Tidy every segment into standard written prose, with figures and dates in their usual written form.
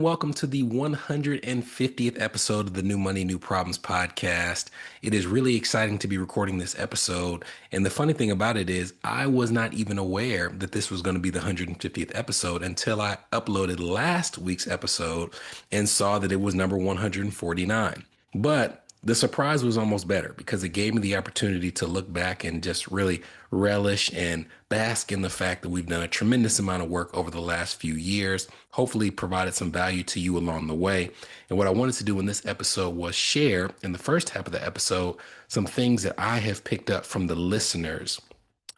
Welcome to the 150th episode of the New Money, New Problems podcast. It is really exciting to be recording this episode. And the funny thing about it is, I was not even aware that this was going to be the 150th episode until I uploaded last week's episode and saw that it was number 149. But the surprise was almost better because it gave me the opportunity to look back and just really relish and bask in the fact that we've done a tremendous amount of work over the last few years, hopefully provided some value to you along the way. And what I wanted to do in this episode was share in the first half of the episode some things that I have picked up from the listeners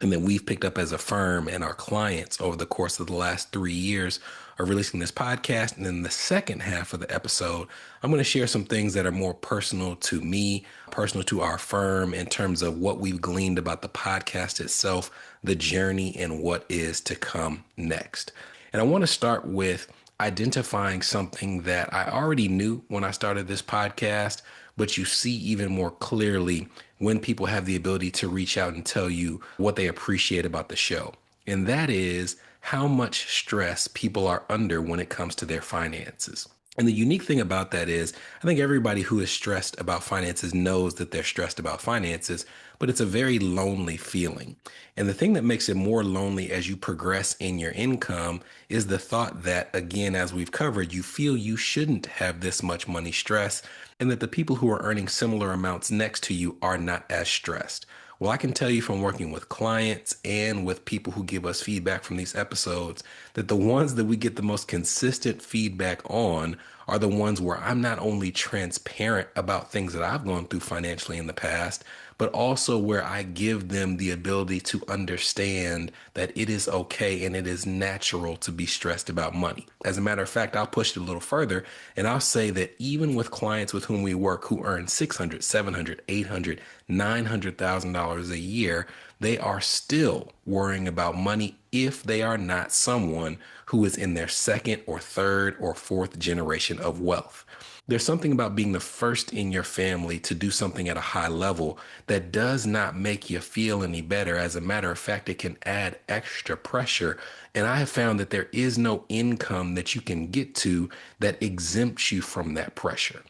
and that we've picked up as a firm and our clients over the course of the last 3 years of releasing this podcast. And then the second half of the episode, I'm going to share some things that are more personal to me, personal to our firm in terms of what we've gleaned about the podcast itself, the journey, and what is to come next. And I want to start with identifying something that I already knew when I started this podcast, but you see even more clearly when people have the ability to reach out and tell you what they appreciate about the show. And that is how much stress people are under when it comes to their finances. And the unique thing about that is, I think everybody who is stressed about finances knows that they're stressed about finances, but it's a very lonely feeling. And the thing that makes it more lonely as you progress in your income is the thought that, again, as we've covered, you feel you shouldn't have this much money stress, and that the people who are earning similar amounts next to you are not as stressed. Well, I can tell you from working with clients and with people who give us feedback from these episodes that the ones that we get the most consistent feedback on are the ones where I'm not only transparent about things that I've gone through financially in the past, but also where I give them the ability to understand that it is okay and it is natural to be stressed about money. As a matter of fact, I'll push it a little further and I'll say that even with clients with whom we work who earn $600, $700, $800, $900,000 a year, they are still worrying about money if they are not someone who is in their second or third or fourth generation of wealth. There's something about being the first in your family to do something at a high level that does not make you feel any better. As a matter of fact, it can add extra pressure. And I have found that there is no income that you can get to that exempts you from that pressure.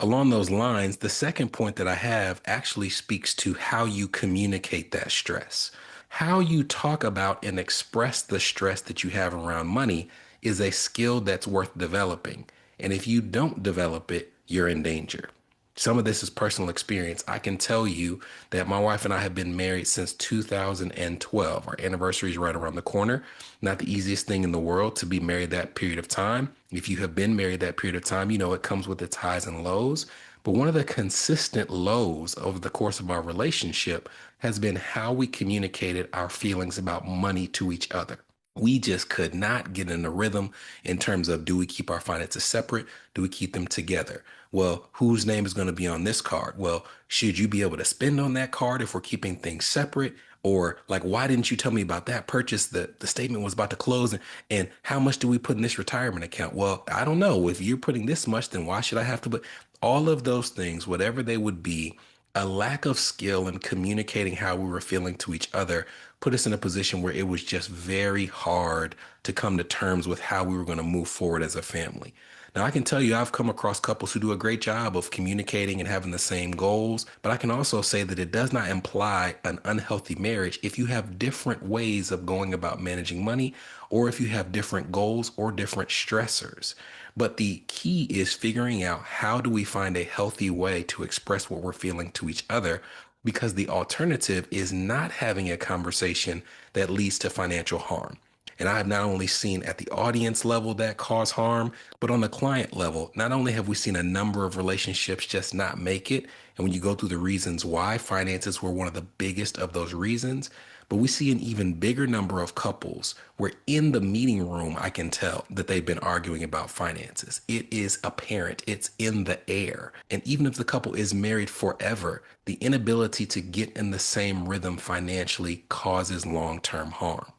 Along those lines, the second point that I have actually speaks to how you communicate that stress. How you talk about and express the stress that you have around money is a skill that's worth developing. And if you don't develop it, you're in danger. Some of this is personal experience. I can tell you that my wife and I have been married since 2012. Our anniversary is right around the corner. Not the easiest thing in the world to be married that period of time. If you have been married that period of time, you know it comes with its highs and lows. But one of the consistent lows over the course of our relationship has been how we communicated our feelings about money to each other. We just could not get in a rhythm in terms of, do we keep our finances separate? Do we keep them together? Well, whose name is going to be on this card? Well, should you be able to spend on that card if we're keeping things separate? Or like, why didn't you tell me about that purchase? The statement was about to close, and how much do we put in this retirement account? Well, I don't know. If you're putting this much, then why should I have to put all of those things, whatever they would be? A lack of skill in communicating how we were feeling to each other put us in a position where it was just very hard to come to terms with how we were going to move forward as a family. Now, I can tell you I've come across couples who do a great job of communicating and having the same goals, but I can also say that it does not imply an unhealthy marriage if you have different ways of going about managing money, or if you have different goals or different stressors. But the key is figuring out, how do we find a healthy way to express what we're feeling to each other? Because the alternative is not having a conversation that leads to financial harm. And I have not only seen at the audience level that cause harm, but on the client level, not only have we seen a number of relationships just not make it, and when you go through the reasons why, finances were one of the biggest of those reasons, but we see an even bigger number of couples where in the meeting room, I can tell that they've been arguing about finances. It is apparent. It's in the air. And even if the couple is married forever, the inability to get in the same rhythm financially causes long-term harm.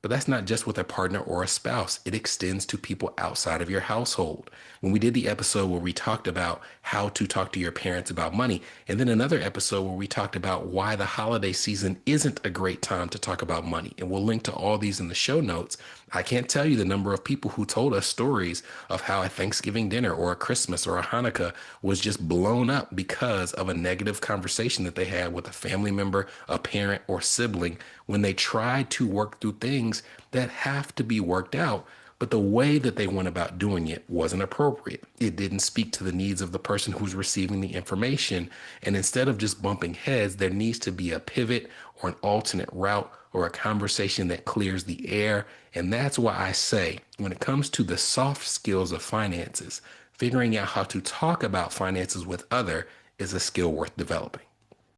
But that's not just with a partner or a spouse. It extends to people outside of your household. When we did the episode where we talked about how to talk to your parents about money, and then another episode where we talked about why the holiday season isn't a great time to talk about money. And we'll link to all these in the show notes. I can't tell you the number of people who told us stories of how a Thanksgiving dinner or a Christmas or a Hanukkah was just blown up because of a negative conversation that they had with a family member, a parent, or sibling when they tried to work through things that have to be worked out. But the way that they went about doing it wasn't appropriate. It didn't speak to the needs of the person who's receiving the information. And instead of just bumping heads, there needs to be a pivot or an alternate route or a conversation that clears the air. And that's why I say, when it comes to the soft skills of finances, figuring out how to talk about finances with other is a skill worth developing.